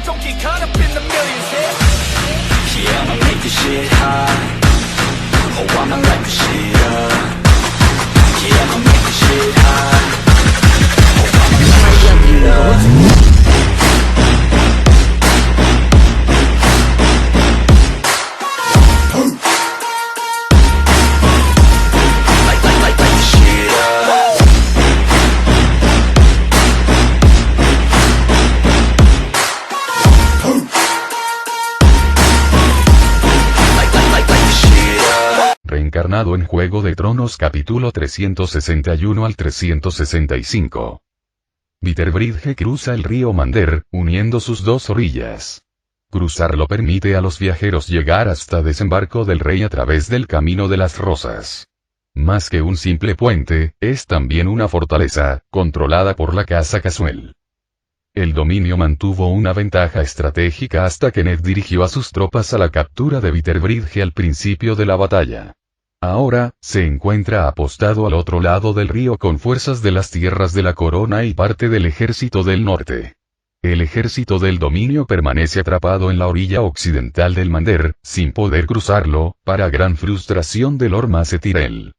don't get caught up in the millions, Yeah, I'ma make this shit hot. Oh, I'ma light this shit up. Yeah, I'ma make this shit hot. Oh, I'ma light this shit up. Reencarnado en Juego de Tronos capítulo 361 al 365. Bitterbridge cruza el río Mander, uniendo sus dos orillas. Cruzarlo permite a los viajeros llegar hasta desembarco del rey a través del Camino de las Rosas. Más que un simple puente, es también una fortaleza, controlada por la Casa Caswell. El dominio mantuvo una ventaja estratégica hasta que Ned dirigió a sus tropas a la captura de Bitterbridge al principio de la batalla. Ahora, se encuentra apostado al otro lado del río con fuerzas de las tierras de la corona y parte del ejército del norte. El ejército del dominio permanece atrapado en la orilla occidental del Mander, sin poder cruzarlo, para gran frustración de Lord Mace Tyrell.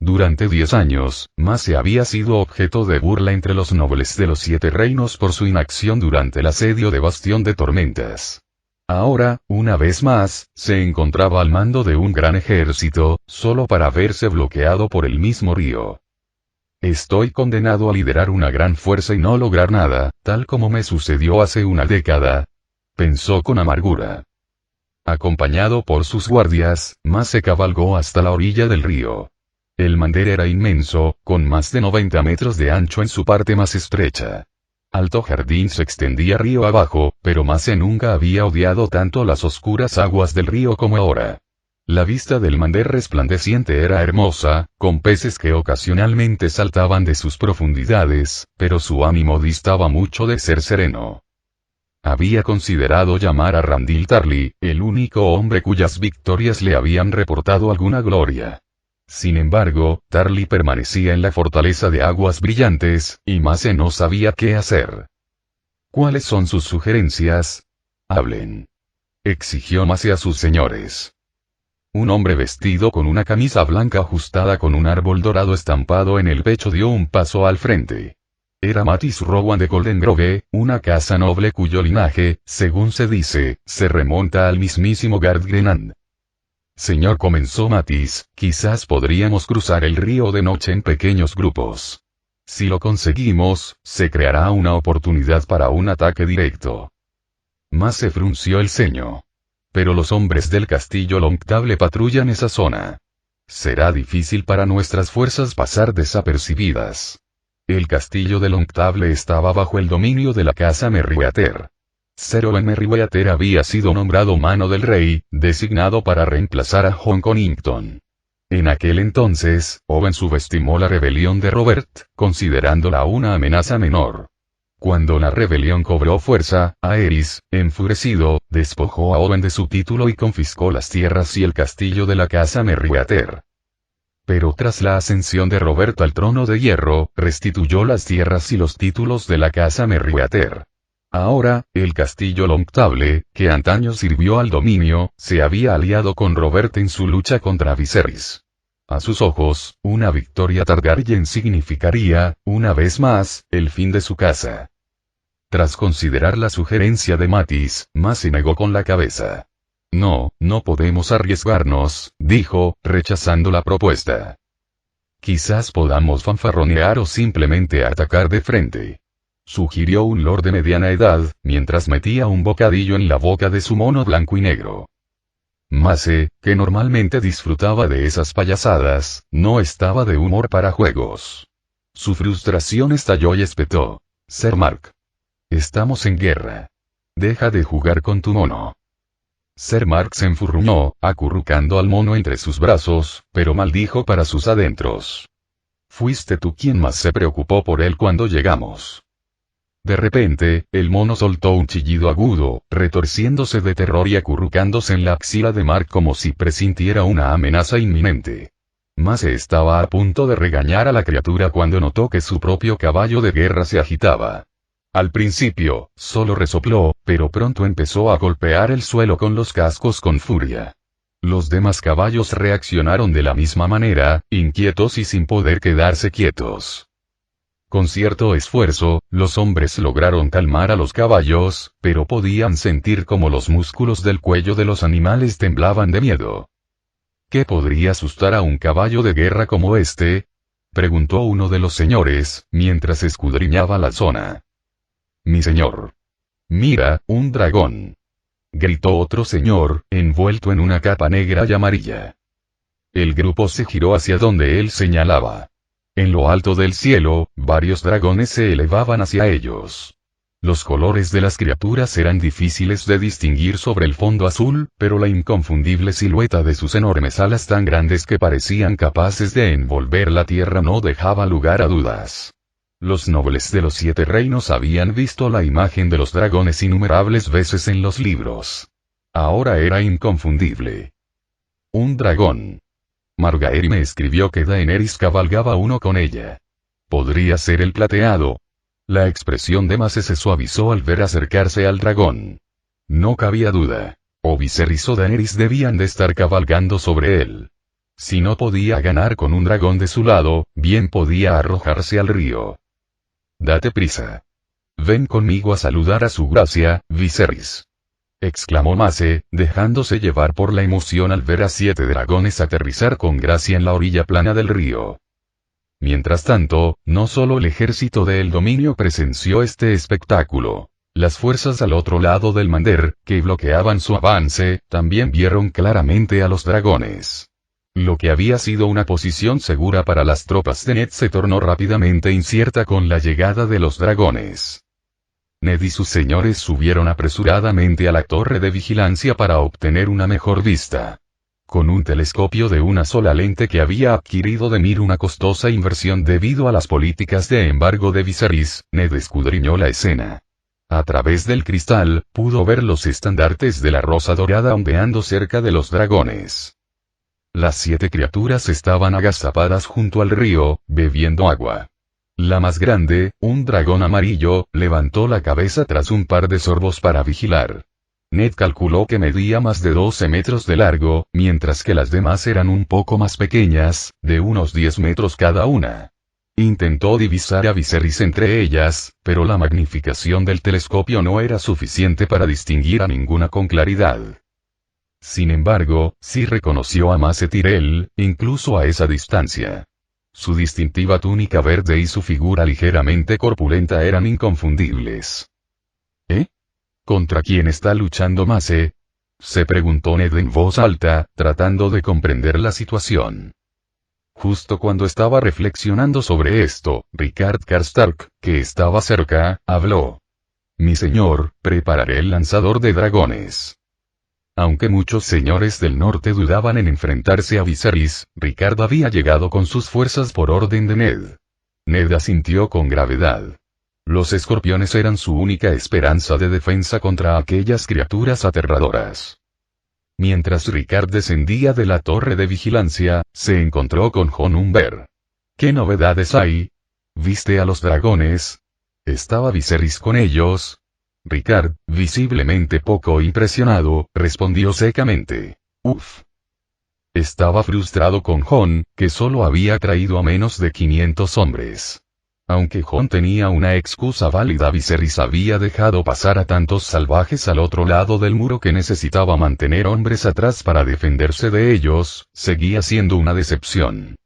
Durante 10 años, Mace había sido objeto de burla entre los nobles de los 7 reinos por su inacción durante el asedio de Bastión de Tormentas. Ahora, una vez más, se encontraba al mando de un gran ejército, solo para verse bloqueado por el mismo río. Estoy condenado a liderar una gran fuerza y no lograr nada, tal como me sucedió hace una década, pensó con amargura. Acompañado por sus guardias, Mace cabalgó hasta la orilla del río. El Mander era inmenso, con más de 90 metros de ancho en su parte más estrecha. Alto jardín se extendía río abajo, pero Mace nunca había odiado tanto las oscuras aguas del río como ahora. La vista del Mander resplandeciente era hermosa, con peces que ocasionalmente saltaban de sus profundidades, pero su ánimo distaba mucho de ser sereno. Había considerado llamar a Randil Tarly, el único hombre cuyas victorias le habían reportado alguna gloria. Sin embargo, Tarly permanecía en la fortaleza de aguas brillantes, y Mace no sabía qué hacer. ¿Cuáles son sus sugerencias? Hablen. Exigió Mace a sus señores. Un hombre vestido con una camisa blanca ajustada con un árbol dorado estampado en el pecho dio un paso al frente. Era Mattis Rowan de Golden Grove, una casa noble cuyo linaje, según se dice, se remonta al mismísimo Gard Grenand. Señor, comenzó Mattis, quizás podríamos cruzar el río de noche en pequeños grupos. Si lo conseguimos, se creará una oportunidad para un ataque directo. Mace frunció el ceño. Pero los hombres del castillo Longtable patrullan esa zona. Será difícil para nuestras fuerzas pasar desapercibidas. El castillo de Longtable estaba bajo el dominio de la casa Merryweather. Sir Owen Merryweather había sido nombrado mano del rey, designado para reemplazar a Jon Connington. En aquel entonces, Owen subestimó la rebelión de Robert, considerándola una amenaza menor. Cuando la rebelión cobró fuerza, Aerys, enfurecido, despojó a Owen de su título y confiscó las tierras y el castillo de la casa Merryweather. Pero tras la ascensión de Robert al trono de hierro, restituyó las tierras y los títulos de la casa Merryweather. Ahora, el castillo Longtable, que antaño sirvió al dominio, se había aliado con Robert en su lucha contra Viserys. A sus ojos, una victoria Targaryen significaría, una vez más, el fin de su casa. Tras considerar la sugerencia de Mattis, Mace negó con la cabeza. No podemos arriesgarnos, dijo, rechazando la propuesta. Quizás podamos fanfarronear o simplemente atacar de frente. Sugirió un lord de mediana edad, mientras metía un bocadillo en la boca de su mono blanco y negro. Mace, que normalmente disfrutaba de esas payasadas, no estaba de humor para juegos. Su frustración estalló y espetó. Ser Mark. Estamos en guerra. Deja de jugar con tu mono. Ser Mark se enfurruñó, acurrucando al mono entre sus brazos, pero maldijo para sus adentros. Fuiste tú quien más se preocupó por él cuando llegamos. De repente, el mono soltó un chillido agudo, retorciéndose de terror y acurrucándose en la axila de Mark como si presintiera una amenaza inminente. Mace estaba a punto de regañar a la criatura cuando notó que su propio caballo de guerra se agitaba. Al principio, solo resopló, pero pronto empezó a golpear el suelo con los cascos con furia. Los demás caballos reaccionaron de la misma manera, inquietos y sin poder quedarse quietos. Con cierto esfuerzo, los hombres lograron calmar a los caballos, pero podían sentir como los músculos del cuello de los animales temblaban de miedo. ¿Qué podría asustar a un caballo de guerra como este?, preguntó uno de los señores, mientras escudriñaba la zona. Mi señor. Mira, un dragón. Gritó otro señor, envuelto en una capa negra y amarilla. El grupo se giró hacia donde él señalaba. En lo alto del cielo, varios dragones se elevaban hacia ellos. Los colores de las criaturas eran difíciles de distinguir sobre el fondo azul, pero la inconfundible silueta de sus enormes alas tan grandes que parecían capaces de envolver la tierra no dejaba lugar a dudas. Los nobles de los 7 reinos habían visto la imagen de los dragones innumerables veces en los libros. Ahora era inconfundible. Un dragón. Margaery me escribió que Daenerys cabalgaba uno con ella. ¿Podría ser el plateado? La expresión de Mace se suavizó al ver acercarse al dragón. No cabía duda. O Viserys o Daenerys debían de estar cabalgando sobre él. Si no podía ganar con un dragón de su lado, bien podía arrojarse al río. Date prisa. Ven conmigo a saludar a su gracia, Viserys. Exclamó Mace, dejándose llevar por la emoción al ver a 7 dragones aterrizar con gracia en la orilla plana del río. Mientras tanto, no solo el ejército de El Dominio presenció este espectáculo. Las fuerzas al otro lado del Mander, que bloqueaban su avance, también vieron claramente a los dragones. Lo que había sido una posición segura para las tropas de Ned se tornó rápidamente incierta con la llegada de los dragones. Ned y sus señores subieron apresuradamente a la torre de vigilancia para obtener una mejor vista. Con un telescopio de una sola lente que había adquirido de Mir una costosa inversión debido a las políticas de embargo de Viserys, Ned escudriñó la escena. A través del cristal, pudo ver los estandartes de la rosa dorada ondeando cerca de los dragones. Las 7 criaturas estaban agazapadas junto al río, bebiendo agua. La más grande, un dragón amarillo, levantó la cabeza tras un par de sorbos para vigilar. Ned calculó que medía más de 12 metros de largo, mientras que las demás eran un poco más pequeñas, de unos 10 metros cada una. Intentó divisar a Viserys entre ellas, pero la magnificación del telescopio no era suficiente para distinguir a ninguna con claridad. Sin embargo, sí reconoció a Mace Tyrell, incluso a esa distancia. Su distintiva túnica verde y su figura ligeramente corpulenta eran inconfundibles. ¿Eh? ¿Contra quién está luchando Mace?, se preguntó Ned en voz alta, tratando de comprender la situación. Justo cuando estaba reflexionando sobre esto, Rickard Karstark, que estaba cerca, habló. Mi señor, prepararé el lanzador de dragones. Aunque muchos señores del norte dudaban en enfrentarse a Viserys, Rickard había llegado con sus fuerzas por orden de Ned. Ned asintió con gravedad. Los escorpiones eran su única esperanza de defensa contra aquellas criaturas aterradoras. Mientras Rickard descendía de la torre de vigilancia, se encontró con Jon Umber. ¿Qué novedades hay? ¿Viste a los dragones? ¿Estaba Viserys con ellos? Rickard, visiblemente poco impresionado, respondió secamente. Uf. Estaba frustrado con Jon, que solo había traído a menos de 500 hombres. Aunque Jon tenía una excusa válida, Viserys había dejado pasar a tantos salvajes al otro lado del muro que necesitaba mantener hombres atrás para defenderse de ellos, seguía siendo una decepción.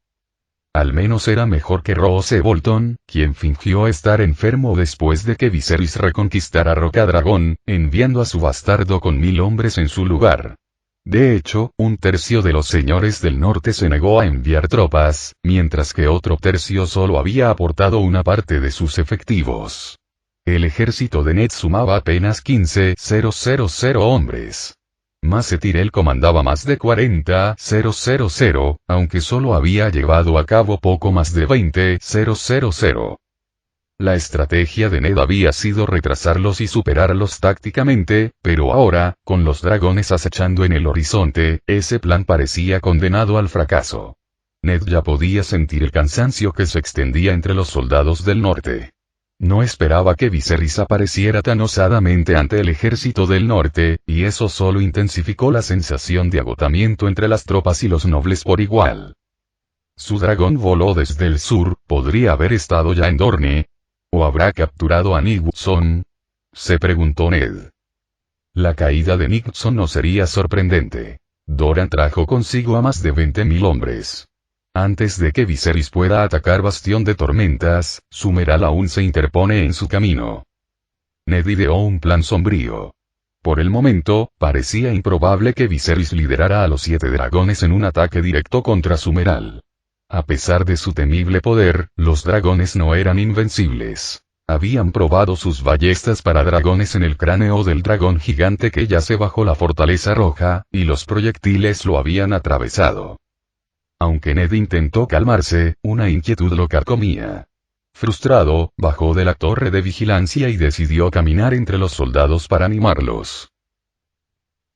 Al menos era mejor que Roose Bolton, quien fingió estar enfermo después de que Viserys reconquistara Rocadragón, enviando a su bastardo con 1000 hombres en su lugar. De hecho, un tercio de los señores del norte se negó a enviar tropas, mientras que otro tercio solo había aportado una parte de sus efectivos. El ejército de Ned sumaba apenas 15,000 hombres. Mace Tyrell comandaba más de 40,000, aunque solo había llevado a cabo poco más de 20,000. La estrategia de Ned había sido retrasarlos y superarlos tácticamente, pero ahora, con los dragones acechando en el horizonte, ese plan parecía condenado al fracaso. Ned ya podía sentir el cansancio que se extendía entre los soldados del norte. No esperaba que Viserys apareciera tan osadamente ante el ejército del norte, y eso solo intensificó la sensación de agotamiento entre las tropas y los nobles por igual. Su dragón voló desde el sur, ¿podría haber estado ya en Dorne? ¿O habrá capturado a Nixon? Se preguntó Ned. La caída de Nixon no sería sorprendente. Doran trajo consigo a más de 20.000 hombres. Antes de que Viserys pueda atacar Bastión de Tormentas, Summeral aún se interpone en su camino. Ned ideó un plan sombrío. Por el momento, parecía improbable que Viserys liderara a los 7 dragones en un ataque directo contra Summeral. A pesar de su temible poder, los dragones no eran invencibles. Habían probado sus ballestas para dragones en el cráneo del dragón gigante que yace bajo la fortaleza roja, y los proyectiles lo habían atravesado. Aunque Ned intentó calmarse, una inquietud lo carcomía. Frustrado, bajó de la torre de vigilancia y decidió caminar entre los soldados para animarlos.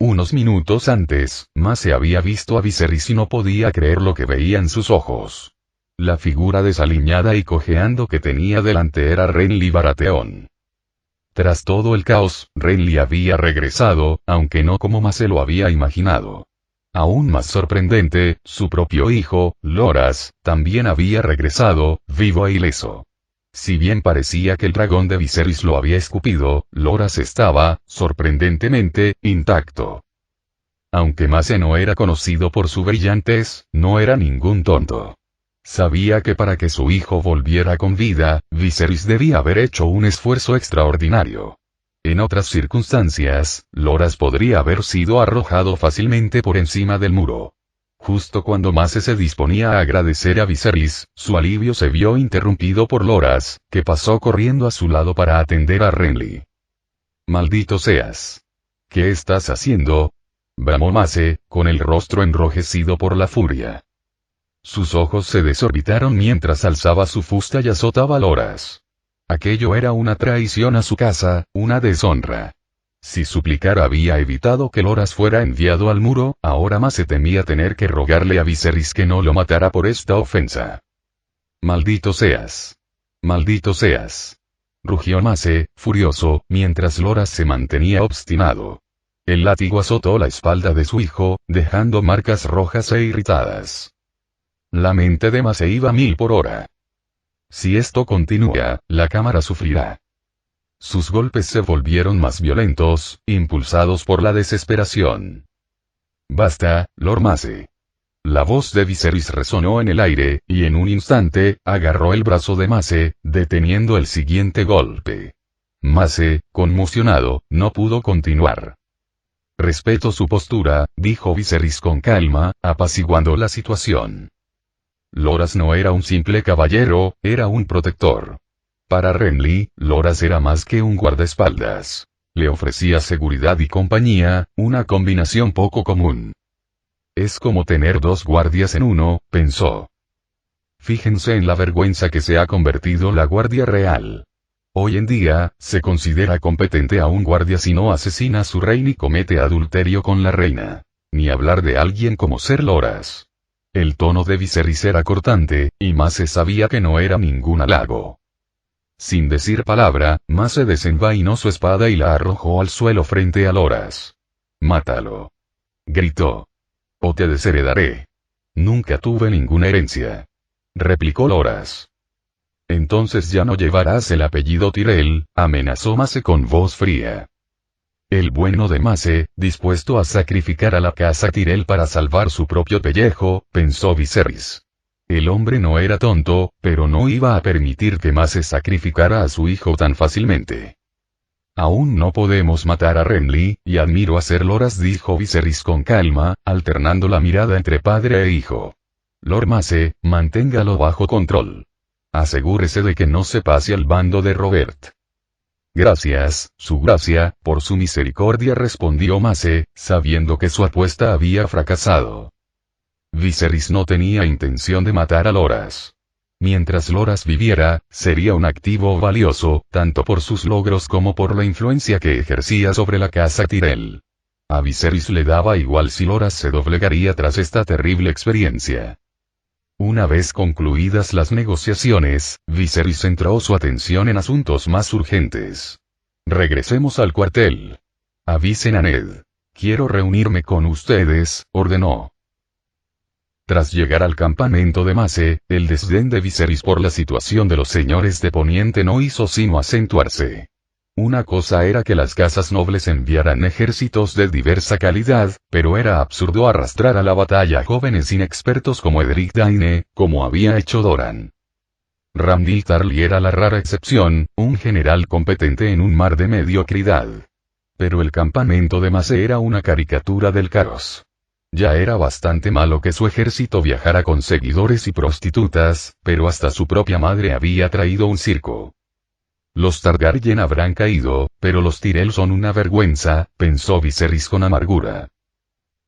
Unos minutos antes, Mace había visto a Viserys y no podía creer lo que veía en sus ojos. La figura desaliñada y cojeando que tenía delante era Renly Baratheon. Tras todo el caos, Renly había regresado, aunque no como Mace lo había imaginado. Aún más sorprendente, su propio hijo, Loras, también había regresado, vivo e ileso. Si bien parecía que el dragón de Viserys lo había escupido, Loras estaba, sorprendentemente, intacto. Aunque Mace no era conocido por su brillantez, no era ningún tonto. Sabía que para que su hijo volviera con vida, Viserys debía haber hecho un esfuerzo extraordinario. En otras circunstancias, Loras podría haber sido arrojado fácilmente por encima del muro. Justo cuando Mace se disponía a agradecer a Viserys, su alivio se vio interrumpido por Loras, que pasó corriendo a su lado para atender a Renly. «Maldito seas. ¿Qué estás haciendo?», bramó Mace, con el rostro enrojecido por la furia. Sus ojos se desorbitaron mientras alzaba su fusta y azotaba a Loras. Aquello era una traición a su casa, una deshonra. Si suplicar había evitado que Loras fuera enviado al muro, ahora Mace temía tener que rogarle a Viserys que no lo matara por esta ofensa. «Maldito seas. Maldito seas», rugió Mace, furioso, mientras Loras se mantenía obstinado. El látigo azotó la espalda de su hijo, dejando marcas rojas e irritadas. La mente de Mace iba a 1000 por hora. Si esto continúa, la cámara sufrirá. Sus golpes se volvieron más violentos, impulsados por la desesperación. «Basta, Lord Mace». La voz de Viserys resonó en el aire, y en un instante, agarró el brazo de Mace, deteniendo el siguiente golpe. Mace, conmocionado, no pudo continuar. «Respeto su postura», dijo Viserys con calma, apaciguando la situación. Loras no era un simple caballero, era un protector. Para Renly, Loras era más que un guardaespaldas. Le ofrecía seguridad y compañía, una combinación poco común. «Es como tener 2 guardias en uno», pensó. Fíjense en la vergüenza que se ha convertido la Guardia Real. Hoy en día, se considera competente a un guardia si no asesina a su rey ni comete adulterio con la reina. Ni hablar de alguien como Ser Loras. El tono de Viserys era cortante, y Mace sabía que no era ningún halago. Sin decir palabra, Mace desenvainó su espada y la arrojó al suelo frente a Loras. «Mátalo», gritó. «O te desheredaré». «Nunca tuve ninguna herencia», replicó Loras. «Entonces ya no llevarás el apellido Tyrell», amenazó Mace con voz fría. El bueno de Mace, dispuesto a sacrificar a la casa Tyrell para salvar su propio pellejo, pensó Viserys. El hombre no era tonto, pero no iba a permitir que Mace sacrificara a su hijo tan fácilmente. «Aún no podemos matar a Renly, y admiro a Ser Loras», dijo Viserys con calma, alternando la mirada entre padre e hijo. «Lord Mace, manténgalo bajo control. Asegúrese de que no se pase al bando de Robert». «Gracias, su gracia, por su misericordia», respondió Mace, sabiendo que su apuesta había fracasado. Viserys no tenía intención de matar a Loras. Mientras Loras viviera, sería un activo valioso, tanto por sus logros como por la influencia que ejercía sobre la casa Tyrell. A Viserys le daba igual si Loras se doblegaría tras esta terrible experiencia. Una vez concluidas las negociaciones, Viserys centró su atención en asuntos más urgentes. Regresemos al cuartel. Avisen a Ned. Quiero reunirme con ustedes, ordenó. Tras llegar al campamento de Mace, el desdén de Viserys por la situación de los señores de Poniente no hizo sino acentuarse. Una cosa era que las casas nobles enviaran ejércitos de diversa calidad, pero era absurdo arrastrar a la batalla jóvenes inexpertos como Edric Dayne, como había hecho Doran. Randyll Tarly era la rara excepción, un general competente en un mar de mediocridad. Pero el campamento de Mace era una caricatura del caos. Ya era bastante malo que su ejército viajara con seguidores y prostitutas, pero hasta su propia madre había traído un circo. Los Targaryen habrán caído, pero los Tyrell son una vergüenza, pensó Viserys con amargura.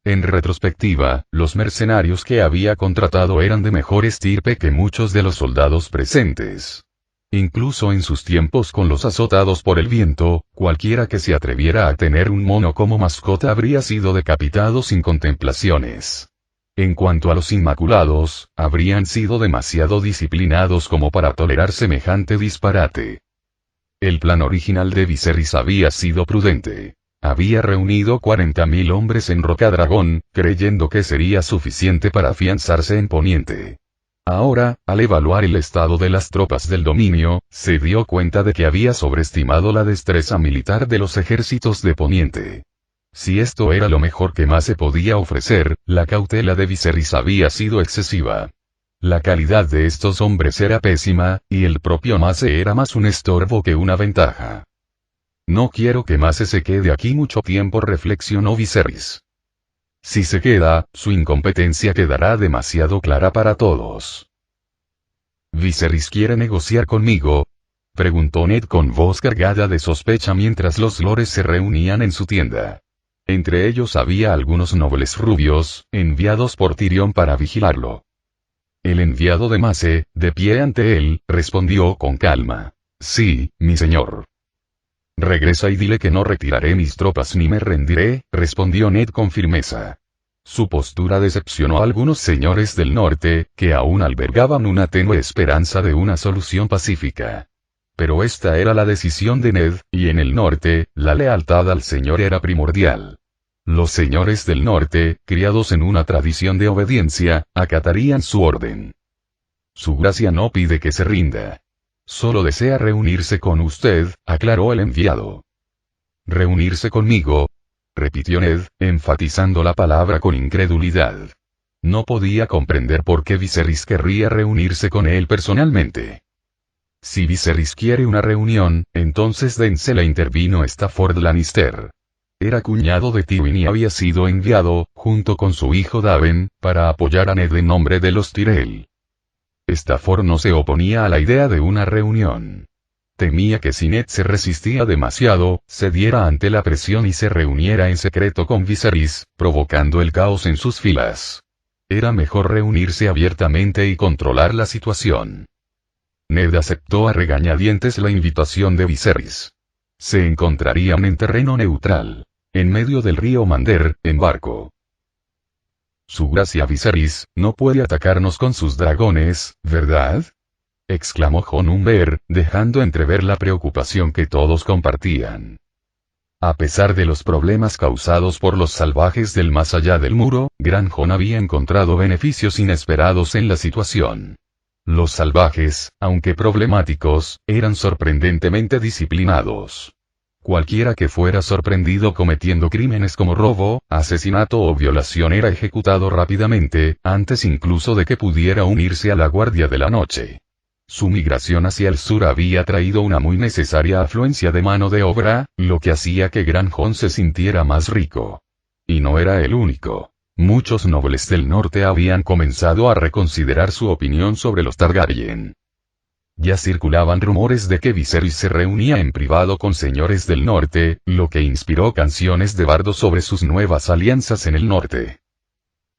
En retrospectiva, los mercenarios que había contratado eran de mejor estirpe que muchos de los soldados presentes. Incluso en sus tiempos con los azotados por el viento, cualquiera que se atreviera a tener un mono como mascota habría sido decapitado sin contemplaciones. En cuanto a los Inmaculados, habrían sido demasiado disciplinados como para tolerar semejante disparate. El plan original de Viserys había sido prudente. Había reunido 40.000 hombres en Rocadragón, creyendo que sería suficiente para afianzarse en Poniente. Ahora, al evaluar el estado de las tropas del dominio, se dio cuenta de que había sobreestimado la destreza militar de los ejércitos de Poniente. Si esto era lo mejor que más se podía ofrecer, la cautela de Viserys había sido excesiva. La calidad de estos hombres era pésima, y el propio Mace era más un estorbo que una ventaja. No quiero que Mace se quede aquí mucho tiempo, reflexionó Viserys. Si se queda, su incompetencia quedará demasiado clara para todos. ¿Viserys quiere negociar conmigo?, preguntó Ned con voz cargada de sospecha mientras los lores se reunían en su tienda. Entre ellos había algunos nobles rubios, enviados por Tyrion para vigilarlo. El enviado de Mace, de pie ante él, respondió con calma. Sí, mi señor. Regresa y dile que no retiraré mis tropas ni me rendiré, respondió Ned con firmeza. Su postura decepcionó a algunos señores del norte, que aún albergaban una tenue esperanza de una solución pacífica. Pero esta era la decisión de Ned, y en el norte, la lealtad al señor era primordial. Los señores del norte, criados en una tradición de obediencia, acatarían su orden. Su gracia no pide que se rinda. Solo desea reunirse con usted, aclaró el enviado. ¿Reunirse conmigo?, repitió Ned, enfatizando la palabra con incredulidad. No podía comprender por qué Viserys querría reunirse con él personalmente. Si Viserys quiere una reunión, entonces dénsela, intervino Stafford Lannister. Era cuñado de Tywin y había sido enviado, junto con su hijo Daven, para apoyar a Ned en nombre de los Tyrell. Stafford no se oponía a la idea de una reunión. Temía que si Ned se resistía demasiado, cediera ante la presión y se reuniera en secreto con Viserys, provocando el caos en sus filas. Era mejor reunirse abiertamente y controlar la situación. Ned aceptó a regañadientes la invitación de Viserys. Se encontrarían en terreno neutral, en medio del río Mander, en barco. Su gracia Viserys, no puede atacarnos con sus dragones, ¿verdad?, exclamó Jon Umber, dejando entrever la preocupación que todos compartían. A pesar de los problemas causados por los salvajes del más allá del muro, Gran Jon había encontrado beneficios inesperados en la situación. Los salvajes, aunque problemáticos, eran sorprendentemente disciplinados. Cualquiera que fuera sorprendido cometiendo crímenes como robo, asesinato o violación era ejecutado rápidamente, antes incluso de que pudiera unirse a la Guardia de la Noche. Su migración hacia el sur había traído una muy necesaria afluencia de mano de obra, lo que hacía que Gran Jon se sintiera más rico. Y no era el único. Muchos nobles del norte habían comenzado a reconsiderar su opinión sobre los Targaryen. Ya circulaban rumores de que Viserys se reunía en privado con señores del norte, lo que inspiró canciones de bardo sobre sus nuevas alianzas en el norte.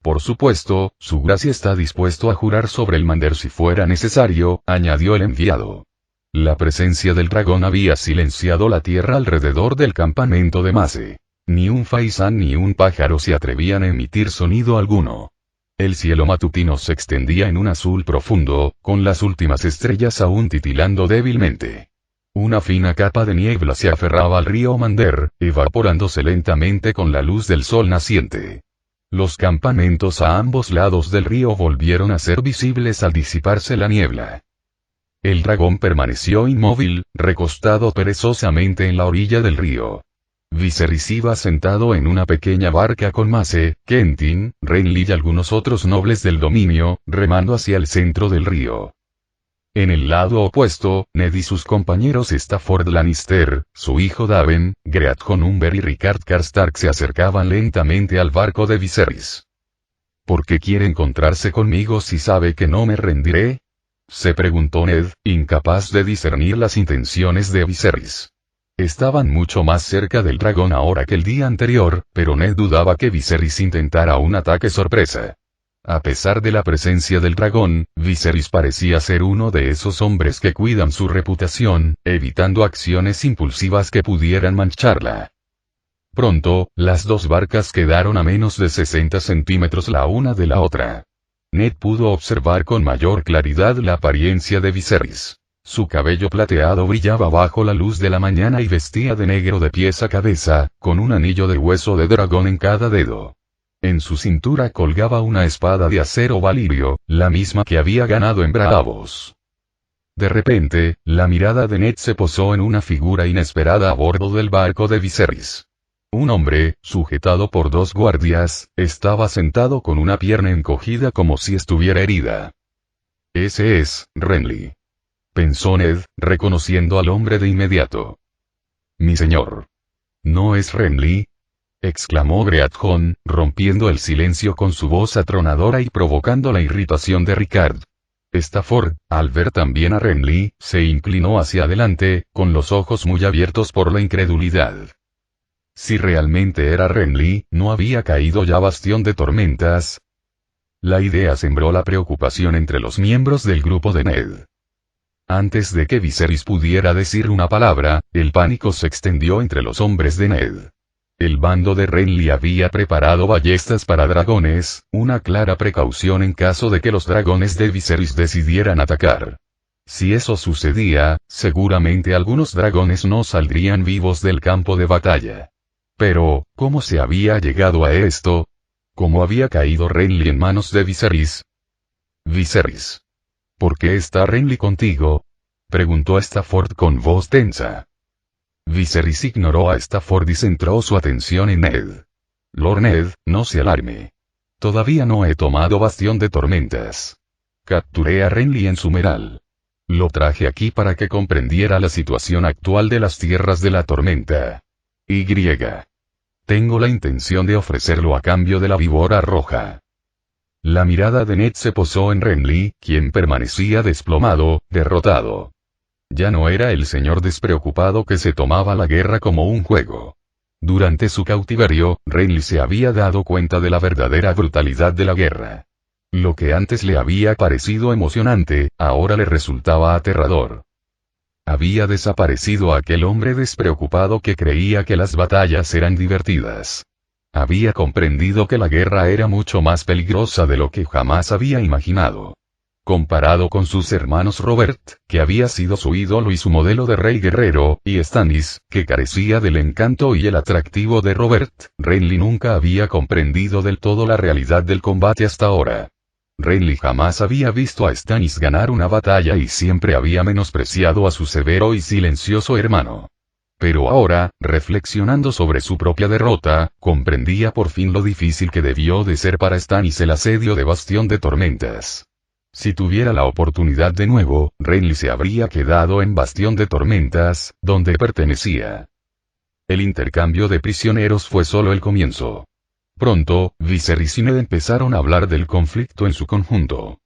Por supuesto, su gracia está dispuesto a jurar sobre el Mander si fuera necesario, añadió el enviado. La presencia del dragón había silenciado la tierra alrededor del campamento de Mace. Ni un faisán ni un pájaro se atrevían a emitir sonido alguno. El cielo matutino se extendía en un azul profundo, con las últimas estrellas aún titilando débilmente. Una fina capa de niebla se aferraba al río Mander, evaporándose lentamente con la luz del sol naciente. Los campamentos a ambos lados del río volvieron a ser visibles al disiparse la niebla. El dragón permaneció inmóvil, recostado perezosamente en la orilla del río. Viserys iba sentado en una pequeña barca con Mace, Quentyn, Renly y algunos otros nobles del dominio, remando hacia el centro del río. En el lado opuesto, Ned y sus compañeros Stafford Lannister, su hijo Daven, Great Jon Umber y Rickard Karstark se acercaban lentamente al barco de Viserys. ¿Por qué quiere encontrarse conmigo si sabe que no me rendiré?, se preguntó Ned, incapaz de discernir las intenciones de Viserys. Estaban mucho más cerca del dragón ahora que el día anterior, pero Ned dudaba que Viserys intentara un ataque sorpresa. A pesar de la presencia del dragón, Viserys parecía ser uno de esos hombres que cuidan su reputación, evitando acciones impulsivas que pudieran mancharla. Pronto, las dos barcas quedaron a menos de 60 centímetros la una de la otra. Ned pudo observar con mayor claridad la apariencia de Viserys. Su cabello plateado brillaba bajo la luz de la mañana y vestía de negro de pies a cabeza, con un anillo de hueso de dragón en cada dedo. En su cintura colgaba una espada de acero valirio, la misma que había ganado en Braavos. De repente, la mirada de Ned se posó en una figura inesperada a bordo del barco de Viserys. Un hombre, sujetado por dos guardias, estaba sentado con una pierna encogida como si estuviera herida. Ese es Renly, pensó Ned, reconociendo al hombre de inmediato. Mi señor. ¿No es Renly?, exclamó Great Jon, rompiendo el silencio con su voz atronadora y provocando la irritación de Rickard. Stafford, al ver también a Renly, se inclinó hacia adelante, con los ojos muy abiertos por la incredulidad. Si realmente era Renly, ¿no había caído ya Bastión de Tormentas? La idea sembró la preocupación entre los miembros del grupo de Ned. Antes de que Viserys pudiera decir una palabra, el pánico se extendió entre los hombres de Ned. El bando de Renly había preparado ballestas para dragones, una clara precaución en caso de que los dragones de Viserys decidieran atacar. Si eso sucedía, seguramente algunos dragones no saldrían vivos del campo de batalla. Pero, ¿cómo se había llegado a esto? ¿Cómo había caído Renly en manos de Viserys? Viserys. ¿Por qué está Renly contigo?, preguntó Stafford con voz tensa. Viserys ignoró a Stafford y centró su atención en Ned. Lord Ned, no se alarme. Todavía no he tomado Bastión de Tormentas. Capturé a Renly en Summeral. Lo traje aquí para que comprendiera la situación actual de las tierras de la tormenta. Tengo la intención de ofrecerlo a cambio de la víbora roja. La mirada de Ned se posó en Renly, quien permanecía desplomado, derrotado. Ya no era el señor despreocupado que se tomaba la guerra como un juego. Durante su cautiverio, Renly se había dado cuenta de la verdadera brutalidad de la guerra. Lo que antes le había parecido emocionante, ahora le resultaba aterrador. Había desaparecido aquel hombre despreocupado que creía que las batallas eran divertidas. Había comprendido que la guerra era mucho más peligrosa de lo que jamás había imaginado. Comparado con sus hermanos Robert, que había sido su ídolo y su modelo de rey guerrero, y Stannis, que carecía del encanto y el atractivo de Robert, Renly nunca había comprendido del todo la realidad del combate hasta ahora. Renly jamás había visto a Stannis ganar una batalla y siempre había menospreciado a su severo y silencioso hermano. Pero ahora, reflexionando sobre su propia derrota, comprendía por fin lo difícil que debió de ser para Stannis el asedio de Bastión de Tormentas. Si tuviera la oportunidad de nuevo, Renly se habría quedado en Bastión de Tormentas, donde pertenecía. El intercambio de prisioneros fue solo el comienzo. Pronto, Viserys y Ned empezaron a hablar del conflicto en su conjunto.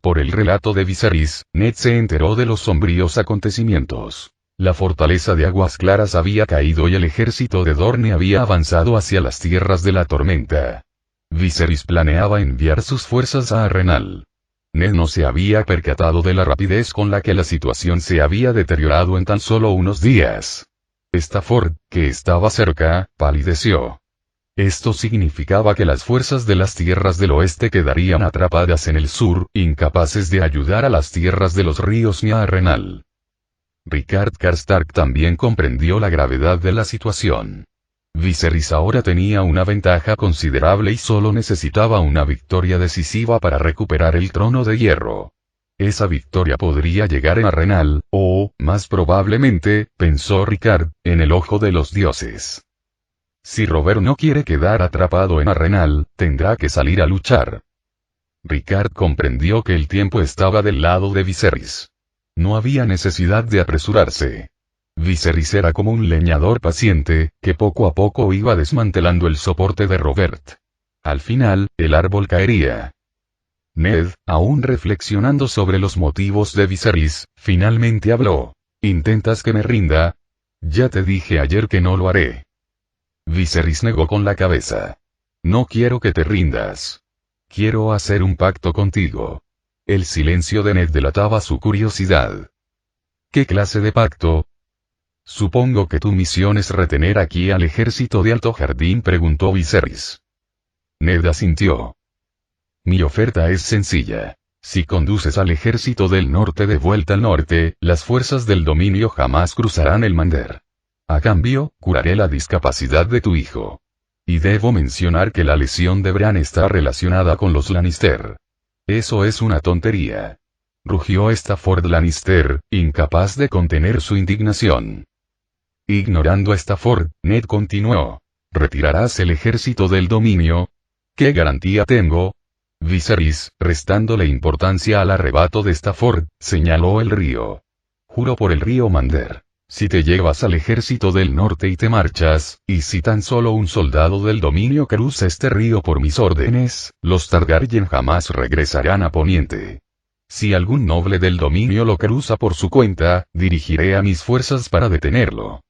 Por el relato de Viserys, Ned se enteró de los sombríos acontecimientos. La fortaleza de Aguas Claras había caído y el ejército de Dorne había avanzado hacia las tierras de la tormenta. Viserys planeaba enviar sus fuerzas a Arenal. Ned no se había percatado de la rapidez con la que la situación se había deteriorado en tan solo unos días. Stafford, que estaba cerca, palideció. Esto significaba que las fuerzas de las tierras del oeste quedarían atrapadas en el sur, incapaces de ayudar a las tierras de los ríos ni a Arenal. Ricard Karstark también comprendió la gravedad de la situación. Viserys ahora tenía una ventaja considerable y solo necesitaba una victoria decisiva para recuperar el trono de hierro. Esa victoria podría llegar en Arenal, o, más probablemente, pensó Ricard, en el ojo de los dioses. Si Robert no quiere quedar atrapado en Arenal, tendrá que salir a luchar. Ricard comprendió que el tiempo estaba del lado de Viserys. No había necesidad de apresurarse. Viserys era como un leñador paciente, que poco a poco iba desmantelando el soporte de Robert. Al final, el árbol caería. Ned, aún reflexionando sobre los motivos de Viserys, finalmente habló. ¿Intentas que me rinda? Ya te dije ayer que no lo haré. Viserys negó con la cabeza. No quiero que te rindas. Quiero hacer un pacto contigo. El silencio de Ned delataba su curiosidad. ¿Qué clase de pacto? Supongo que tu misión es retener aquí al ejército de Alto Jardín, preguntó Viserys. Ned asintió. Mi oferta es sencilla. Si conduces al ejército del norte de vuelta al norte, las fuerzas del dominio jamás cruzarán el Mander. A cambio, curaré la discapacidad de tu hijo. Y debo mencionar que la lesión de Bran está relacionada con los Lannister. Eso es una tontería. Rugió Stafford Lannister, incapaz de contener su indignación. Ignorando a Stafford, Ned continuó. ¿Retirarás el ejército del dominio? ¿Qué garantía tengo? Viserys, restándole importancia al arrebato de Stafford, señaló el río. Juro por el río Mander. Si te llevas al ejército del norte y te marchas, y si tan solo un soldado del dominio cruza este río por mis órdenes, los Targaryen jamás regresarán a Poniente. Si algún noble del dominio lo cruza por su cuenta, dirigiré a mis fuerzas para detenerlo.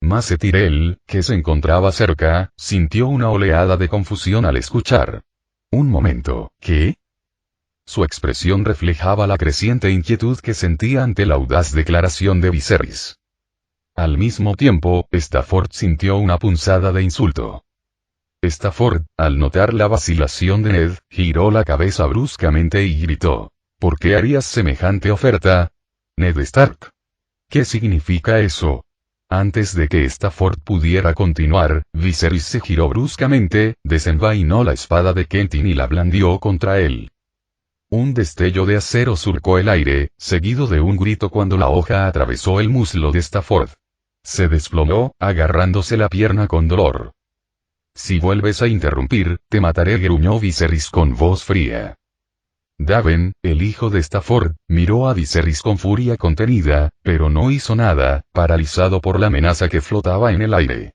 Mace Tyrell, que se encontraba cerca, sintió una oleada de confusión al escuchar. Un momento, ¿qué? Su expresión reflejaba la creciente inquietud que sentía ante la audaz declaración de Viserys. Al mismo tiempo, Stafford sintió una punzada de insulto. Stafford, al notar la vacilación de Ned, giró la cabeza bruscamente y gritó. ¿Por qué harías semejante oferta? Ned Stark. ¿Qué significa eso? Antes de que Stafford pudiera continuar, Viserys se giró bruscamente, desenvainó la espada de Quentyn y la blandió contra él. Un destello de acero surcó el aire, seguido de un grito cuando la hoja atravesó el muslo de Stafford. Se desplomó, agarrándose la pierna con dolor. Si vuelves a interrumpir, te mataré, gruñó Viserys con voz fría. Daven, el hijo de Stafford, miró a Viserys con furia contenida, pero no hizo nada, paralizado por la amenaza que flotaba en el aire.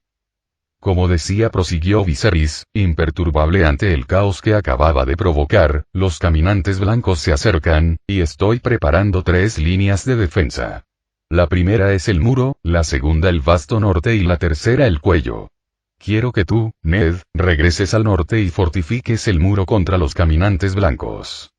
Como decía, prosiguió Viserys, imperturbable ante el caos que acababa de provocar, los caminantes blancos se acercan, y estoy preparando 3 líneas de defensa. La primera es el muro, la segunda el vasto norte y la tercera el cuello. Quiero que tú, Ned, regreses al norte y fortifiques el muro contra los caminantes blancos.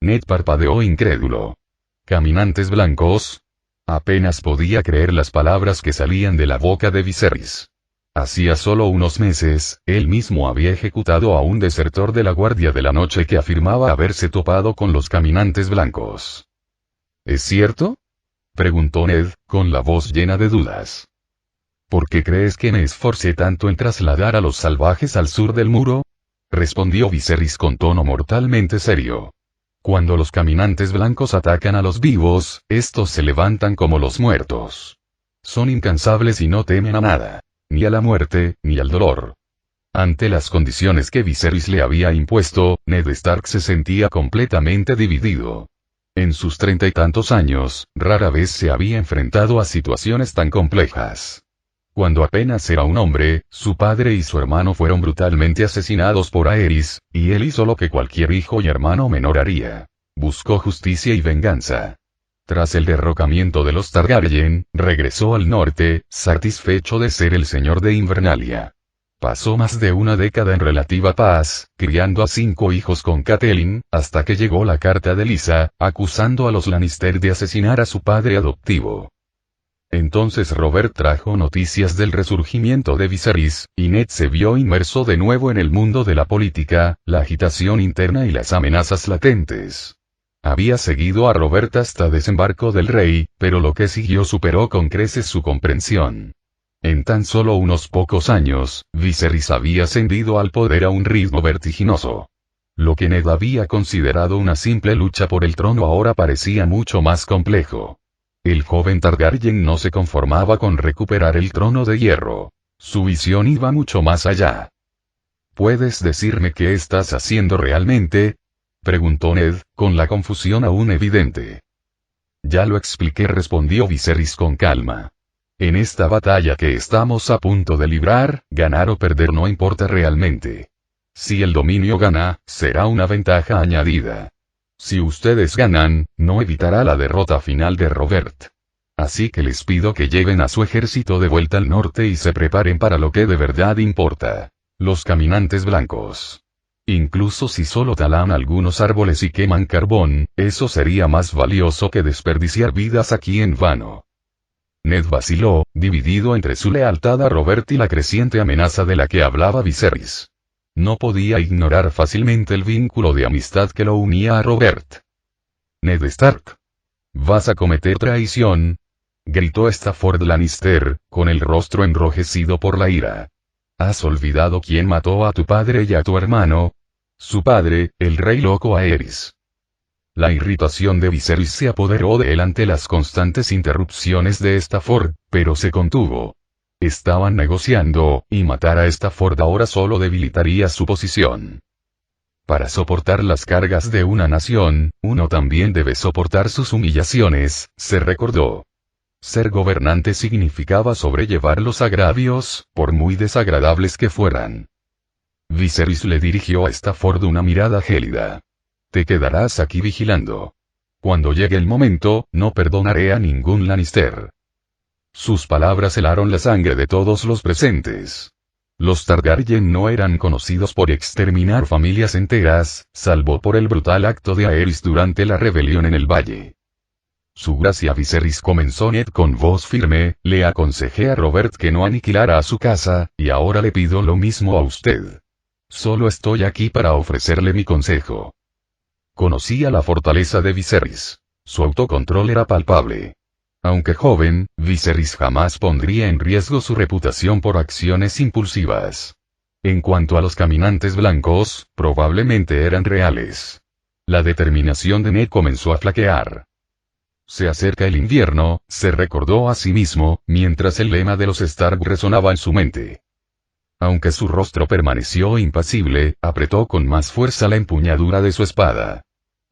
Ned parpadeó incrédulo. ¿Caminantes blancos? Apenas podía creer las palabras que salían de la boca de Viserys. Hacía solo unos meses, él mismo había ejecutado a un desertor de la Guardia de la Noche que afirmaba haberse topado con los caminantes blancos. ¿Es cierto? Preguntó Ned, con la voz llena de dudas. ¿Por qué crees que me esforcé tanto en trasladar a los salvajes al sur del muro? Respondió Viserys con tono mortalmente serio. Cuando los caminantes blancos atacan a los vivos, estos se levantan como los muertos. Son incansables y no temen a nada. Ni a la muerte, ni al dolor. Ante las condiciones que Viserys le había impuesto, Ned Stark se sentía completamente dividido. En sus 30 y tantos años, rara vez se había enfrentado a situaciones tan complejas. Cuando apenas era un hombre, su padre y su hermano fueron brutalmente asesinados por Aerys, y él hizo lo que cualquier hijo y hermano menor haría. Buscó justicia y venganza. Tras el derrocamiento de los Targaryen, regresó al norte, satisfecho de ser el señor de Invernalia. Pasó más de una década en relativa paz, criando a 5 hijos con Catelyn, hasta que llegó la carta de Lysa, acusando a los Lannister de asesinar a su padre adoptivo. Entonces Robert trajo noticias del resurgimiento de Viserys, y Ned se vio inmerso de nuevo en el mundo de la política, la agitación interna y las amenazas latentes. Había seguido a Robert hasta desembarco del rey, pero lo que siguió superó con creces su comprensión. En tan solo unos pocos años, Viserys había ascendido al poder a un ritmo vertiginoso. Lo que Ned había considerado una simple lucha por el trono ahora parecía mucho más complejo. El joven Targaryen no se conformaba con recuperar el trono de hierro. Su visión iba mucho más allá. ¿Puedes decirme qué estás haciendo realmente?, preguntó Ned, con la confusión aún evidente. Ya lo expliqué, respondió Viserys con calma. En esta batalla que estamos a punto de librar, ganar o perder no importa realmente. Si el dominio gana, será una ventaja añadida. Si ustedes ganan, no evitará la derrota final de Robert. Así que les pido que lleven a su ejército de vuelta al norte y se preparen para lo que de verdad importa. Los caminantes blancos. Incluso si solo talan algunos árboles y queman carbón, eso sería más valioso que desperdiciar vidas aquí en vano. Ned vaciló, dividido entre su lealtad a Robert y la creciente amenaza de la que hablaba Viserys. No podía ignorar fácilmente el vínculo de amistad que lo unía a Robert. «Ned Stark. ¿Vas a cometer traición?», gritó Stafford Lannister, con el rostro enrojecido por la ira. «¿Has olvidado quién mató a tu padre y a tu hermano?». «Su padre, el rey loco Aerys». La irritación de Viserys se apoderó de él ante las constantes interrupciones de Stafford, pero se contuvo. Estaban negociando, y matar a Stafford ahora solo debilitaría su posición. Para soportar las cargas de una nación, uno también debe soportar sus humillaciones, se recordó. Ser gobernante significaba sobrellevar los agravios, por muy desagradables que fueran. Viserys le dirigió a Stafford una mirada gélida. «Te quedarás aquí vigilando. Cuando llegue el momento, no perdonaré a ningún Lannister». Sus palabras helaron la sangre de todos los presentes. Los Targaryen no eran conocidos por exterminar familias enteras, salvo por el brutal acto de Aerys durante la rebelión en el valle. «Su gracia Viserys», comenzó Ned con voz firme, «le aconsejé a Robert que no aniquilara a su casa, y ahora le pido lo mismo a usted. Solo estoy aquí para ofrecerle mi consejo». Conocía la fortaleza de Viserys. Su autocontrol era palpable. Aunque joven, Viserys jamás pondría en riesgo su reputación por acciones impulsivas. En cuanto a los caminantes blancos, probablemente eran reales. La determinación de Ned comenzó a flaquear. Se acerca el invierno, se recordó a sí mismo, mientras el lema de los Stark resonaba en su mente. Aunque su rostro permaneció impasible, apretó con más fuerza la empuñadura de su espada.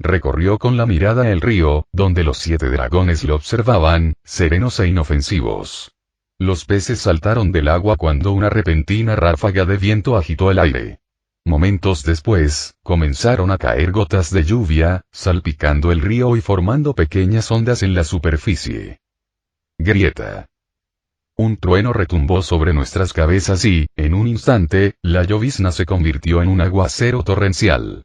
Recorrió con la mirada el río, donde los 7 dragones lo observaban, serenos e inofensivos. Los peces saltaron del agua cuando una repentina ráfaga de viento agitó el aire. Momentos después, comenzaron a caer gotas de lluvia, salpicando el río y formando pequeñas ondas en la superficie. Grieta. Un trueno retumbó sobre nuestras cabezas y, en un instante, la llovizna se convirtió en un aguacero torrencial.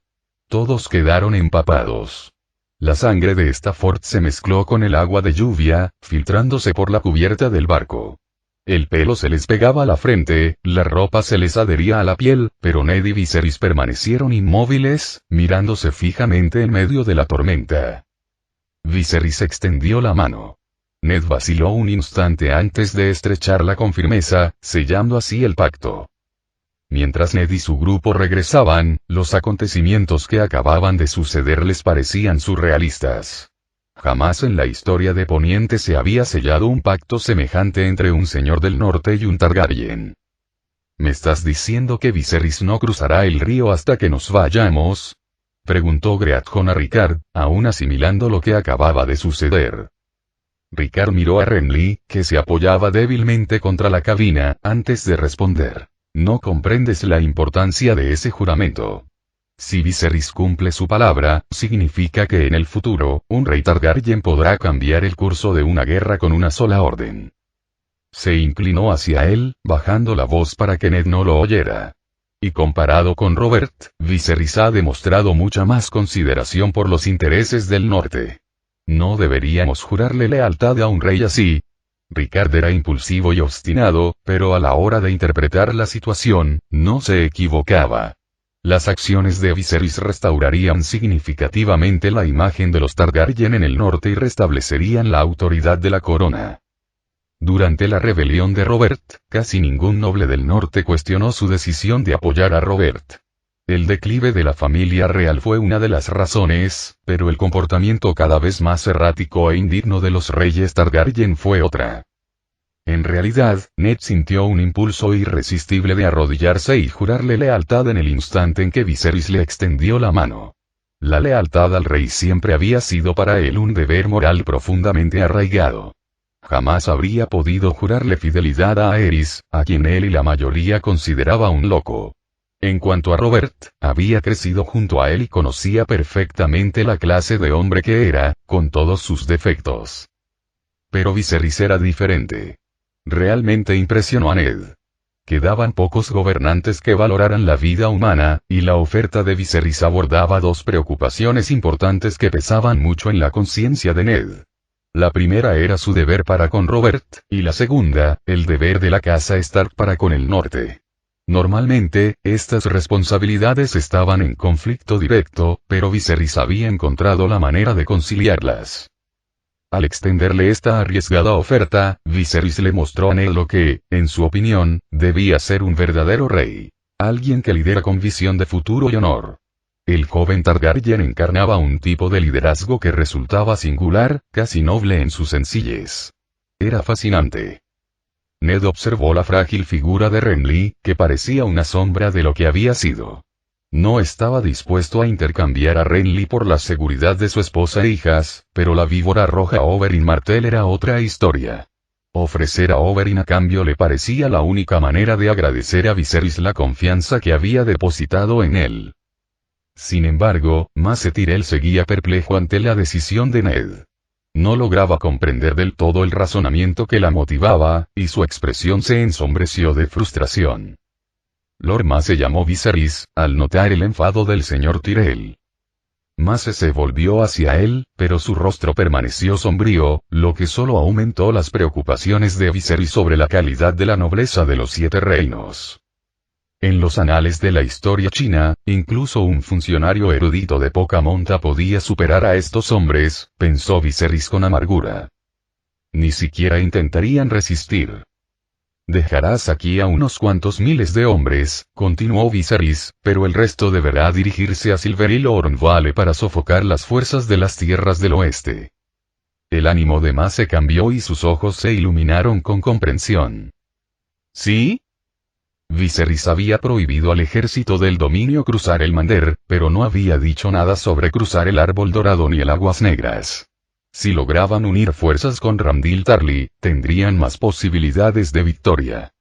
Todos quedaron empapados. La sangre de Stafford se mezcló con el agua de lluvia, filtrándose por la cubierta del barco. El pelo se les pegaba a la frente, la ropa se les adhería a la piel, pero Ned y Viserys permanecieron inmóviles, mirándose fijamente en medio de la tormenta. Viserys extendió la mano. Ned vaciló un instante antes de estrecharla con firmeza, sellando así el pacto. Mientras Ned y su grupo regresaban, los acontecimientos que acababan de suceder les parecían surrealistas. Jamás en la historia de Poniente se había sellado un pacto semejante entre un señor del norte y un Targaryen. ¿Me estás diciendo que Viserys no cruzará el río hasta que nos vayamos?, preguntó Greatjon a Rickard, aún asimilando lo que acababa de suceder. Rickard miró a Renly, que se apoyaba débilmente contra la cabina, antes de responder. No comprendes la importancia de ese juramento. Si Viserys cumple su palabra, significa que en el futuro, un rey Targaryen podrá cambiar el curso de una guerra con una sola orden. Se inclinó hacia él, bajando la voz para que Ned no lo oyera. Y comparado con Robert, Viserys ha demostrado mucha más consideración por los intereses del norte. ¿No deberíamos jurarle lealtad a un rey así? Ricard era impulsivo y obstinado, pero a la hora de interpretar la situación, no se equivocaba. Las acciones de Viserys restaurarían significativamente la imagen de los Targaryen en el norte y restablecerían la autoridad de la corona. Durante la rebelión de Robert, casi ningún noble del norte cuestionó su decisión de apoyar a Robert. El declive de la familia real fue una de las razones, pero el comportamiento cada vez más errático e indigno de los reyes Targaryen fue otra. En realidad, Ned sintió un impulso irresistible de arrodillarse y jurarle lealtad en el instante en que Viserys le extendió la mano. La lealtad al rey siempre había sido para él un deber moral profundamente arraigado. Jamás habría podido jurarle fidelidad a Aerys, a quien él y la mayoría consideraba un loco. En cuanto a Robert, había crecido junto a él y conocía perfectamente la clase de hombre que era, con todos sus defectos. Pero Viserys era diferente. Realmente impresionó a Ned. Quedaban pocos gobernantes que valoraran la vida humana, y la oferta de Viserys abordaba dos preocupaciones importantes que pesaban mucho en la conciencia de Ned. La primera era su deber para con Robert, y la segunda, el deber de la casa Stark para con el norte. Normalmente, estas responsabilidades estaban en conflicto directo, pero Viserys había encontrado la manera de conciliarlas. Al extenderle esta arriesgada oferta, Viserys le mostró a Ned lo que, en su opinión, debía ser un verdadero rey. Alguien que lidera con visión de futuro y honor. El joven Targaryen encarnaba un tipo de liderazgo que resultaba singular, casi noble en su sencillez. Era fascinante. Ned observó la frágil figura de Renly, que parecía una sombra de lo que había sido. No estaba dispuesto a intercambiar a Renly por la seguridad de su esposa e hijas, pero la víbora roja Oberyn Martell era otra historia. Ofrecer a Oberyn a cambio le parecía la única manera de agradecer a Viserys la confianza que había depositado en él. Sin embargo, Mace Tyrell seguía perplejo ante la decisión de Ned. No lograba comprender del todo el razonamiento que la motivaba, y su expresión se ensombreció de frustración. Lord Mace llamó Viserys, al notar el enfado del señor Tyrell. Mace se volvió hacia él, pero su rostro permaneció sombrío, lo que solo aumentó las preocupaciones de Viserys sobre la calidad de la nobleza de los Siete Reinos. En los anales de la historia china, incluso un funcionario erudito de poca monta podía superar a estos hombres, pensó Viserys con amargura. Ni siquiera intentarían resistir. Dejarás aquí a unos cuantos miles de hombres, continuó Viserys, pero el resto deberá dirigirse a Silverhill o Ornvale para sofocar las fuerzas de las tierras del oeste. El ánimo de Mace cambió y sus ojos se iluminaron con comprensión. ¿Sí? Viserys había prohibido al ejército del dominio cruzar el Mander, pero no había dicho nada sobre cruzar el Árbol Dorado ni el Aguas Negras. Si lograban unir fuerzas con Ramdil Tarly, tendrían más posibilidades de victoria.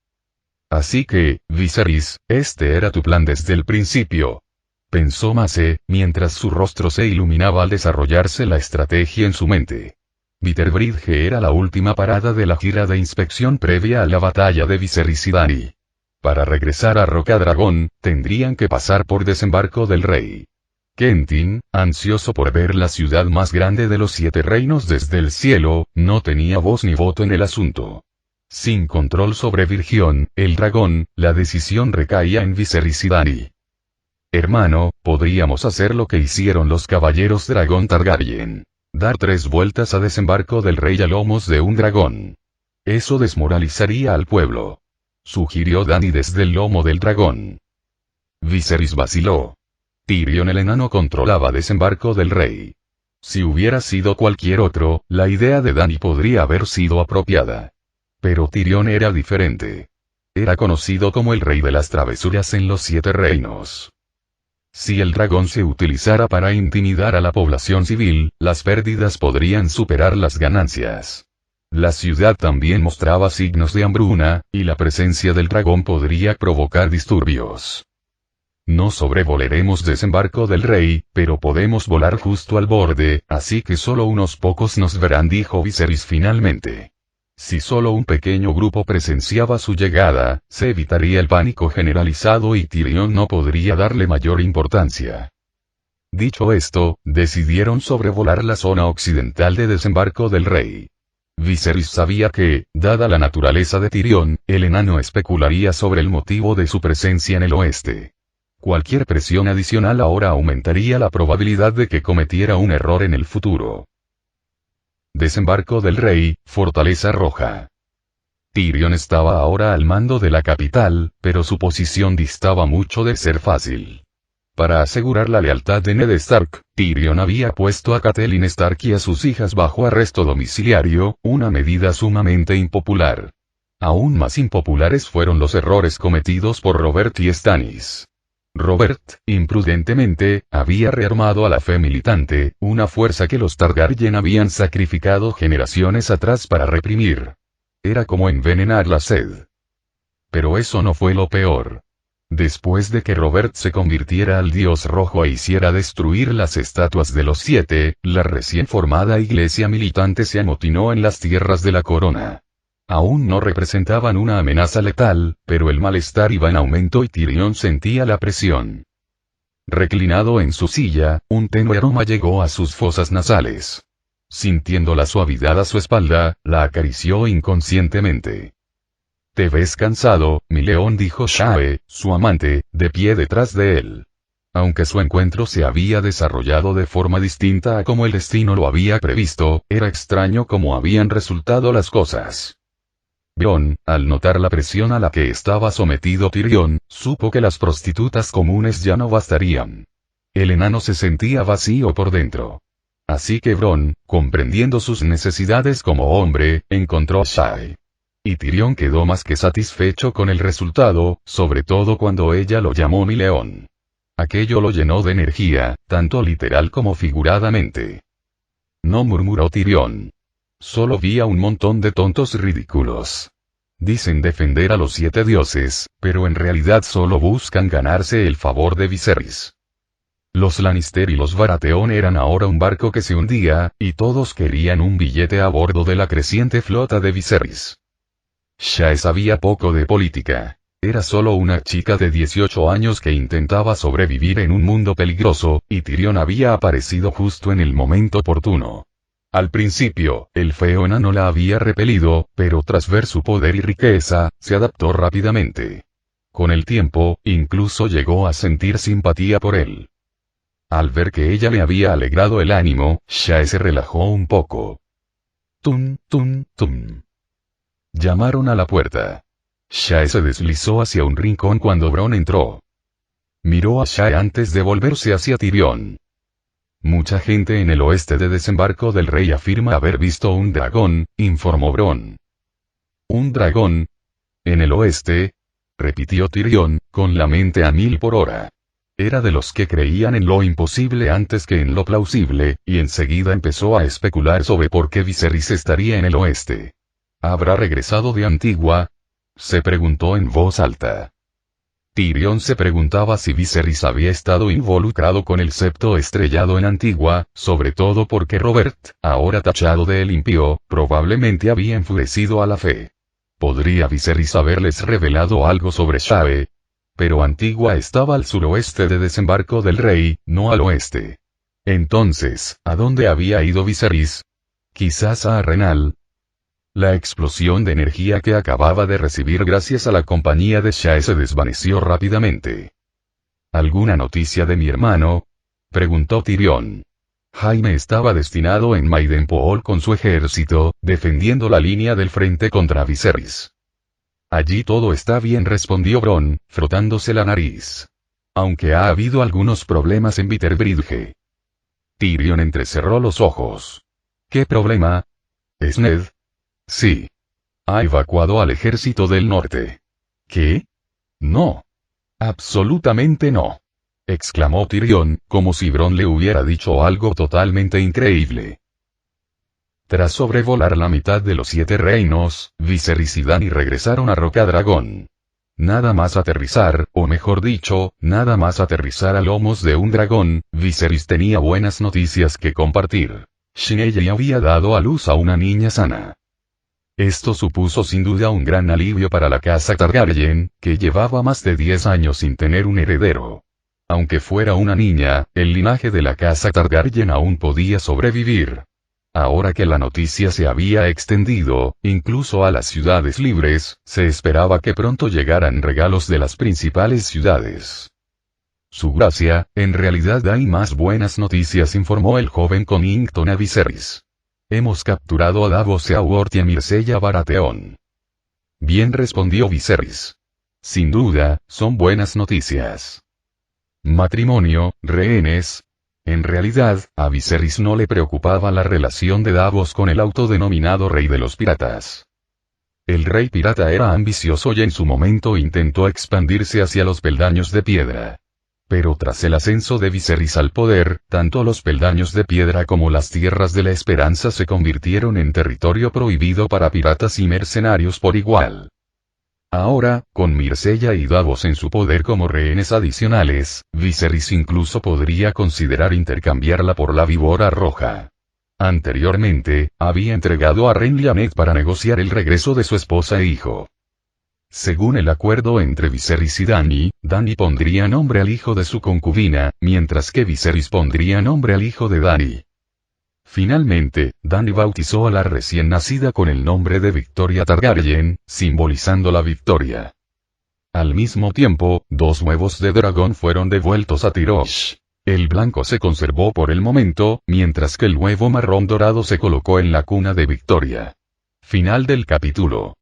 Así que, Viserys, este era tu plan desde el principio. Pensó Mace, mientras su rostro se iluminaba al desarrollarse la estrategia en su mente. Bitterbridge era la última parada de la gira de inspección previa a la batalla de Viserys y Dany. Para regresar a Rocadragón, tendrían que pasar por Desembarco del Rey. Quentyn, ansioso por ver la ciudad más grande de los Siete Reinos desde el cielo, no tenía voz ni voto en el asunto. Sin control sobre Virgión, el dragón, la decisión recaía en Viserys y Dany. Hermano, podríamos hacer lo que hicieron los caballeros dragón Targaryen. Dar 3 vueltas a Desembarco del Rey a lomos de un dragón. Eso desmoralizaría al pueblo. Sugirió Dany desde el lomo del dragón. Viserys vaciló. Tyrion el enano controlaba Desembarco del Rey. Si hubiera sido cualquier otro, la idea de Dany podría haber sido apropiada. Pero Tyrion era diferente. Era conocido como el rey de las travesuras en los Siete Reinos. Si el dragón se utilizara para intimidar a la población civil, las pérdidas podrían superar las ganancias. La ciudad también mostraba signos de hambruna, y la presencia del dragón podría provocar disturbios. No sobrevolaremos Desembarco del Rey, pero podemos volar justo al borde, así que solo unos pocos nos verán, dijo Viserys finalmente. Si solo un pequeño grupo presenciaba su llegada, se evitaría el pánico generalizado y Tyrion no podría darle mayor importancia. Dicho esto, decidieron sobrevolar la zona occidental de Desembarco del Rey. Viserys sabía que, dada la naturaleza de Tyrion, el enano especularía sobre el motivo de su presencia en el oeste. Cualquier presión adicional ahora aumentaría la probabilidad de que cometiera un error en el futuro. Desembarco del Rey, Fortaleza Roja. Tyrion estaba ahora al mando de la capital, pero su posición distaba mucho de ser fácil. Para asegurar la lealtad de Ned Stark, Tyrion había puesto a Catelyn Stark y a sus hijas bajo arresto domiciliario, una medida sumamente impopular. Aún más impopulares fueron los errores cometidos por Robert y Stannis. Robert, imprudentemente, había rearmado a la fe militante, una fuerza que los Targaryen habían sacrificado generaciones atrás para reprimir. Era como envenenar la sed. Pero eso no fue lo peor. Después de que Robert se convirtiera al Dios Rojo e hiciera destruir las estatuas de los 7, la recién formada iglesia militante se amotinó en las tierras de la corona. Aún no representaban una amenaza letal, pero el malestar iba en aumento y Tyrion sentía la presión. Reclinado en su silla, un tenue aroma llegó a sus fosas nasales. Sintiendo la suavidad a su espalda, la acarició inconscientemente. «Te ves cansado, mi león», dijo Shae, su amante, de pie detrás de él. Aunque su encuentro se había desarrollado de forma distinta a como el destino lo había previsto, era extraño cómo habían resultado las cosas. Bronn, al notar la presión a la que estaba sometido Tyrion, supo que las prostitutas comunes ya no bastarían. El enano se sentía vacío por dentro. Así que Bronn, comprendiendo sus necesidades como hombre, encontró a Shae. Y Tyrion quedó más que satisfecho con el resultado, sobre todo cuando ella lo llamó mi león. Aquello lo llenó de energía, tanto literal como figuradamente. No, murmuró Tyrion. Solo vi a un montón de tontos ridículos. Dicen defender a los 7 dioses, pero en realidad solo buscan ganarse el favor de Viserys. Los Lannister y los Baratheon eran ahora un barco que se hundía, y todos querían un billete a bordo de la creciente flota de Viserys. Shae sabía poco de política. Era solo una chica de 18 años que intentaba sobrevivir en un mundo peligroso, y Tyrion había aparecido justo en el momento oportuno. Al principio, el feo enano la había repelido, pero tras ver su poder y riqueza, se adaptó rápidamente. Con el tiempo, incluso llegó a sentir simpatía por él. Al ver que ella le había alegrado el ánimo, Shae se relajó un poco. Tum, tum, tum. Llamaron a la puerta. Shae se deslizó hacia un rincón cuando Bronn entró. Miró a Shae antes de volverse hacia Tyrion. Mucha gente en el oeste de Desembarco del Rey afirma haber visto un dragón, informó Bronn. ¿Un dragón? ¿En el oeste? Repitió Tyrion, con la mente a 1000 por hora. Era de los que creían en lo imposible antes que en lo plausible, y enseguida empezó a especular sobre por qué Viserys estaría en el oeste. ¿Habrá regresado de Antigua?, se preguntó en voz alta. Tyrion se preguntaba si Viserys había estado involucrado con el septo estrellado en Antigua, sobre todo porque Robert, ahora tachado de impío, probablemente había enfurecido a la fe. ¿Podría Viserys haberles revelado algo sobre Shae? Pero Antigua estaba al suroeste de Desembarco del Rey, no al oeste. Entonces, ¿a dónde había ido Viserys? Quizás a Arenal. La explosión de energía que acababa de recibir gracias a la compañía de Shae se desvaneció rápidamente. ¿Alguna noticia de mi hermano?, preguntó Tyrion. Jaime estaba destinado en Maidenpool con su ejército, defendiendo la línea del frente contra Viserys. Allí todo está bien, respondió Bronn, frotándose la nariz. Aunque ha habido algunos problemas en Bitterbridge. Tyrion entrecerró los ojos. ¿Qué problema? ¿Es Ned? Sí. Ha evacuado al ejército del norte. ¿Qué? No. Absolutamente no. Exclamó Tyrion, como si Bronn le hubiera dicho algo totalmente increíble. Tras sobrevolar la mitad de los 7 reinos, Viserys y Dany regresaron a Rocadragón. Nada más aterrizar, o mejor dicho, nada más aterrizar a lomos de un dragón, Viserys tenía buenas noticias que compartir. Shineye había dado a luz a una niña sana. Esto supuso sin duda un gran alivio para la casa Targaryen, que llevaba más de 10 años sin tener un heredero. Aunque fuera una niña, el linaje de la casa Targaryen aún podía sobrevivir. Ahora que la noticia se había extendido, incluso a las ciudades libres, se esperaba que pronto llegaran regalos de las principales ciudades. Su gracia, en realidad hay más buenas noticias, informó el joven Connington a Viserys. Hemos capturado a Davos Seaworth y a Myrcella Baratheon. Bien, respondió Viserys. Sin duda, son buenas noticias. Matrimonio, rehenes. En realidad, a Viserys no le preocupaba la relación de Davos con el autodenominado rey de los piratas. El rey pirata era ambicioso y en su momento intentó expandirse hacia los peldaños de piedra. Pero tras el ascenso de Viserys al poder, tanto los peldaños de piedra como las tierras de la esperanza se convirtieron en territorio prohibido para piratas y mercenarios por igual. Ahora, con Myrcella y Davos en su poder como rehenes adicionales, Viserys incluso podría considerar intercambiarla por la víbora roja. Anteriormente, había entregado a Renly a Ned para negociar el regreso de su esposa e hijo. Según el acuerdo entre Viserys y Dany pondría nombre al hijo de su concubina, mientras que Viserys pondría nombre al hijo de Dany. Finalmente, Dany bautizó a la recién nacida con el nombre de Victoria Targaryen, simbolizando la victoria. Al mismo tiempo, 2 huevos de dragón fueron devueltos a Tyrosh. El blanco se conservó por el momento, mientras que el huevo marrón dorado se colocó en la cuna de Victoria. Final del capítulo.